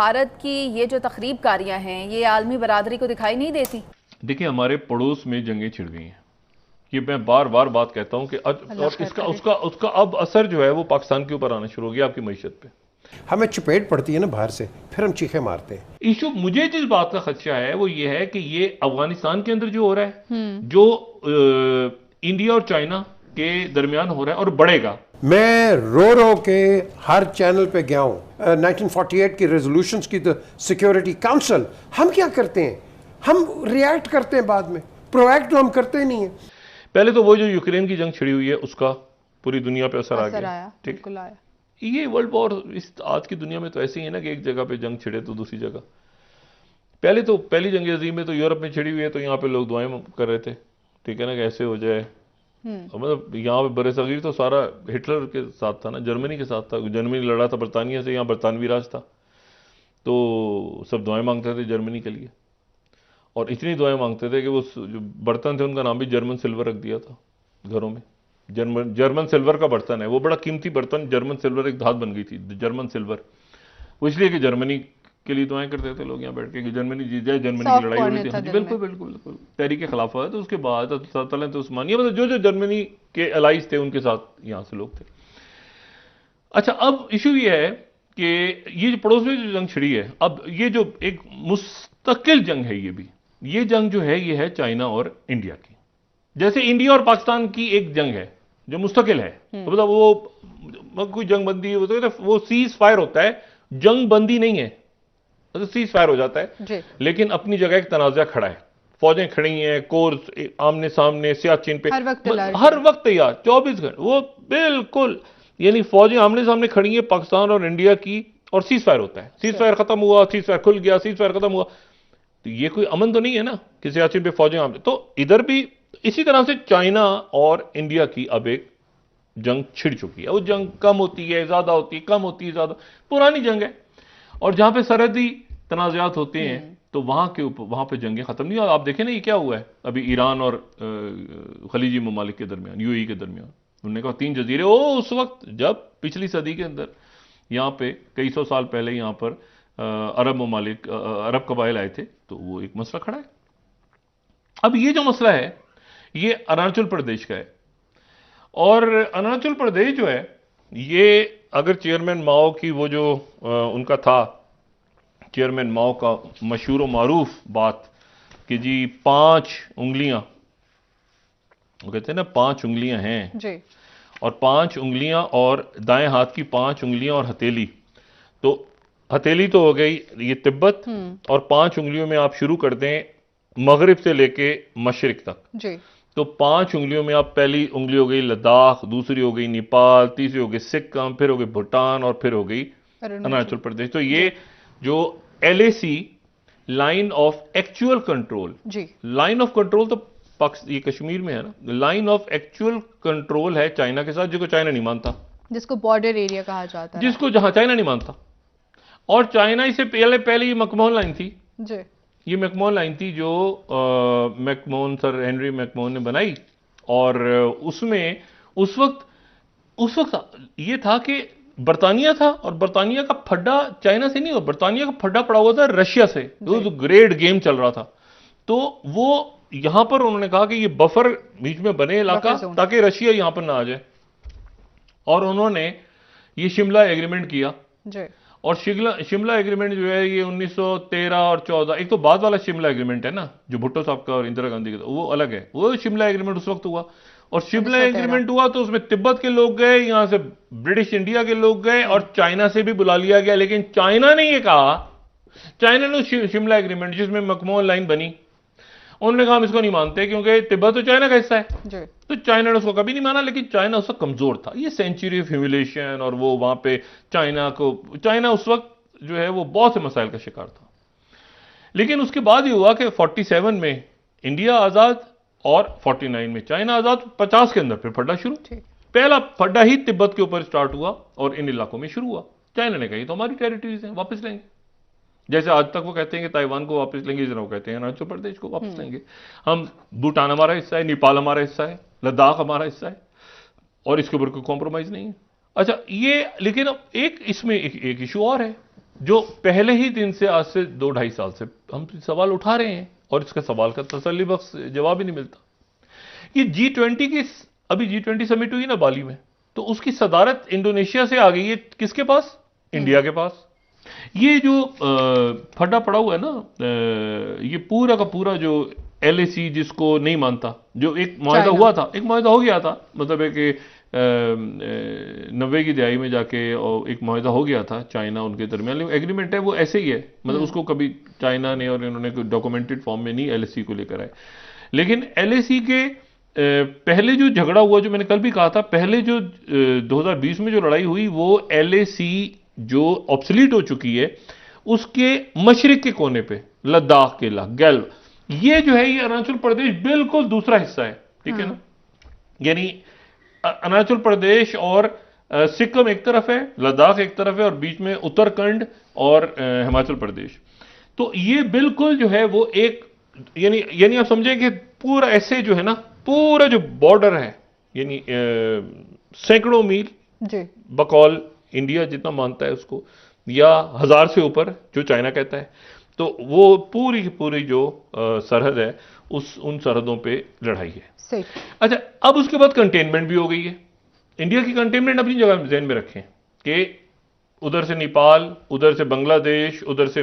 भारत की ये जो तखरीबकारियां हैं ये आलमी बरादरी को दिखाई नहीं देती? देखिए, हमारे पड़ोस में जंगें छिड़ गई हैं, ये मैं बार बार बात कहता हूं कि अल्लाह और खैर इसका करे। उसका उसका अब असर जो है वो पाकिस्तान के ऊपर आना शुरू हो गया, आपकी मईशत पे। हमें चपेट पड़ती है ना बाहर से, फिर हम चीखे मारते हैं। इशू मुझे जिस बात का खदशा है वो ये है कि ये अफगानिस्तान के अंदर जो हो रहा है, जो इंडिया और चाइना के दरमियान हो रहा है और बढ़ेगा। मैं रो रो के हर चैनल पे गया हूं 1948 की रेजोल्यूशंस की, तो सिक्योरिटी काउंसिल। हम क्या करते हैं? हम रिएक्ट करते हैं बाद में, प्रोएक्ट तो हम करते ही नहीं है। पहले तो वो जो यूक्रेन की जंग छिड़ी हुई है उसका पूरी दुनिया पे असर आ असर गया। आया, ठीक, बिल्कुल आया। ये वर्ल्ड वॉर इस आज की दुनिया में तो ऐसे ही है ना कि एक जगह पे जंग छिड़े तो दूसरी जगह। पहले तो पहली जंग अजीम में तो यूरोप में छिड़ी हुई है, तो यहाँ पे लोग दुआएं कर रहे थे, ठीक है ना, कि ऐसे हो जाए। मतलब यहाँ पे बरसगीर तो सारा हिटलर के साथ था ना, जर्मनी के साथ था। जर्मनी लड़ा था बरतानिया से, यहाँ बरतानवी राज था, तो सब दुआएं मांगते थे जर्मनी के लिए। और इतनी दुआएं मांगते थे कि वो जो बर्तन थे उनका नाम भी जर्मन सिल्वर रख दिया था घरों में। जर्मन सिल्वर का बर्तन है वो, बड़ा कीमती बर्तन, जर्मन सिल्वर एक धात बन गई थी जर्मन सिल्वर। वो इसलिए कि जर्मनी के लिए दुआएं करते थे लोग यहाँ बैठ के कि जर्मनी जीत जाए, जर्मनी की लड़ाई हो रही थी। हाँ जी, बिल्कुल बिल्कुल बिल्कुल, तहरीक खिलाफत। तो उसके बाद सल्तनत उस्मानिया, मतलब जो जो जर्मनी के अलाइज थे उनके साथ यहाँ से लोग थे। अच्छा, अब इशू ये है कि ये जो पड़ोस में जो जंग छिड़ी है, अब ये जो एक मुस्तकिल जंग है, ये जंग जो है ये है चाइना और इंडिया की। जैसे इंडिया और पाकिस्तान की एक जंग है जो मुस्तकिल है, तो मतलब वो कोई जंग बंदी वो सीज फायर होता है, जंग बंदी नहीं है, तो सीज फायर हो जाता है, लेकिन अपनी जगह एक तनाज़ा खड़ा है। फौजें खड़ी हैं, कोर्स आमने सामने सियाचिन पे हर वक्त तैयार 24 घंटे, वो बिल्कुल, यानी फौजें आमने सामने खड़ी हैं पाकिस्तान और इंडिया की, और सीज फायर होता है। सीज फायर खत्म हुआ, सीज फायर खुल गया, सीज फायर खत्म हुआ, तो ये कोई अमन तो नहीं है ना कि सियाचिन पे फौजें आमने। तो इधर भी इसी तरह से चाइना और इंडिया की अब एक जंग छिड़ चुकी है। वो जंग कम होती है ज्यादा होती है, कम होती है ज्यादा, पुरानी जंग है। और जहां पे सरहदी तनाज़ात होते हैं तो वहां के ऊपर, वहां पे जंगें खत्म नहीं। और आप देखें ना ये क्या हुआ है अभी ईरान और खलीजी ममालिक के दरमियान, यूएई के दरमियान। उन्होंने कहा 3 जजीरे, ओ उस वक्त जब पिछली सदी के अंदर यहाँ पे कई सौ साल पहले यहाँ पर अरब ममालिक, अरब कबाइल आए थे, तो वो एक मसला खड़ा है। अब ये जो मसला है ये अरुणाचल प्रदेश का है। और अरुणाचल प्रदेश जो है ये, अगर चेयरमैन माओ की वो जो उनका था, चेयरमैन माओ का मशहूर मारूफ बात कि जी 5 उंगलियां, वो कहते हैं ना 5 उंगलियां हैं जी, और 5 उंगलियां, और दाएं हाथ की 5 उंगलियां और हथेली, तो हथेली तो हो गई ये तिब्बत, और 5 उंगलियों में आप शुरू कर दें मगरिब से लेके मशरिक तक जी। तो 5 उंगलियों में आप, पहली उंगली हो गई लद्दाख, दूसरी हो गई नेपाल, तीसरी हो गई सिक्किम, फिर हो गई भूटान, और फिर हो गई अरुणाचल प्रदेश। तो ये जो LAC, line of actual control जी, लाइन ऑफ कंट्रोल तो ये कश्मीर में है ना, लाइन ऑफ एक्चुअल कंट्रोल है चाइना के साथ, जिसको चाइना नहीं मानता, जिसको बॉर्डर एरिया कहा जाता है, जिसको जहां चाइना नहीं मानता। और चाइना इसे पहले ये मकमोहन लाइन थी जी, ये मैकमोहन लाइन थी जो मैकमोहन, सर हेनरी मैकमोहन ने बनाई। और उसमें उस वक्त ये था कि बर्तानिया था, और बर्तानिया का फड्डा चाइना से नहीं, बर्तानिया का फड्डा पड़ा हुआ था रशिया से, तो ग्रेट गेम चल रहा था। तो वो यहां पर उन्होंने कहा कि ये बफर बीच में बने इलाका, ताकि रशिया यहां पर ना आ जाए। और उन्होंने ये शिमला एग्रीमेंट किया जी। और शिमला एग्रीमेंट जो है ये 1913 और 14, एक तो बाद वाला शिमला एग्रीमेंट है ना जो भुट्टो साहब का और इंदिरा गांधी का, वो अलग है। वो शिमला एग्रीमेंट उस वक्त हुआ, और शिमला एग्रीमेंट हुआ तो उसमें तिब्बत के लोग गए, यहां से ब्रिटिश इंडिया के लोग गए, और चाइना से भी बुला लिया गया। लेकिन चाइना ने ये कहा, चाइना ने शिमला एग्रीमेंट जिसमें मकमोहन लाइन बनी, उन्होंने कहा हम इसको नहीं मानते क्योंकि तिब्बत तो चाइना का हिस्सा है। तो चाइना ने उसको कभी नहीं माना, लेकिन चाइना उस वक्त कमजोर था। ये सेंचुरी ऑफ ह्यूमिलेशन, और वो वहां पे चाइना उस वक्त जो है वो बहुत से मसाइल का शिकार था। लेकिन उसके बाद ही हुआ कि 47 में इंडिया आजाद, और 49 में चाइना आजाद, 50 के अंदर फिर फड्डा शुरू। पहला फड्डा ही तिब्बत के ऊपर स्टार्ट हुआ और इन इलाकों में शुरू हुआ। चाइना ने कही तो हमारी टेरिटरीज हैं, वापस लेंगे। जैसे आज तक वो कहते हैं कि ताइवान को वापस लेंगे, इस तरह वो कहते हैं अरुणाचल प्रदेश को वापस लेंगे। हम, भूटान हमारा हिस्सा है, नेपाल हमारा हिस्सा है, लद्दाख हमारा हिस्सा है, और इसके ऊपर कोई कॉम्प्रोमाइज नहीं है। अच्छा, ये लेकिन अब एक इसमें एक इशू और है जो पहले ही दिन से, आज से 2-2.5 साल से हम सवाल उठा रहे हैं और इसका सवाल का तसल्ली बख्श जवाब ही नहीं मिलता। ये G20 की, अभी G20 समिट हुई ना बाली में, तो उसकी सदारत इंडोनेशिया से आ गई है किसके पास? इंडिया के पास। ये जो फटा पड़ा हुआ है ना, ये पूरा का पूरा जो LAC जिसको नहीं मानता, जो एक मुआहदा हुआ था, एक मुआहदा हो गया था, मतलब है कि 90 की दिहाई में जाके और एक मुआहदा हो गया था चाइना उनके दरमियान, एग्रीमेंट है वो ऐसे ही है, मतलब उसको कभी चाइना ने और इन्होंने कोई डॉक्यूमेंटेड फॉर्म में नहीं LAC को लेकर आए। लेकिन LAC के पहले जो झगड़ा हुआ, जो मैंने कल भी कहा था, पहले जो 2020 में जो लड़ाई हुई, वो LAC जो ऑब्सलीट हो चुकी है, उसके मशरिक के कोने पे लद्दाख के गैल्व, ये जो है ये अरुणाचल प्रदेश बिल्कुल दूसरा हिस्सा है, ठीक है ना। यानी अरुणाचल प्रदेश और सिक्किम एक तरफ है, लद्दाख एक तरफ है, और बीच में उत्तराखंड और हिमाचल प्रदेश। तो ये बिल्कुल जो है वो एक, यानी आप समझे कि पूरा ऐसे जो है ना, पूरा जो बॉर्डर है, यानी सैकड़ों मील जी, बकौल इंडिया जितना मानता है उसको, या 1000 से ऊपर जो चाइना कहता है, तो वो पूरी की पूरी जो सरहद है, उन सरहदों पे लड़ाई है। सही। अच्छा, अब उसके बाद कंटेनमेंट भी हो गई है। इंडिया की कंटेनमेंट अपनी जगह ध्यान में रखें कि उधर से नेपाल, उधर से बांग्लादेश, उधर से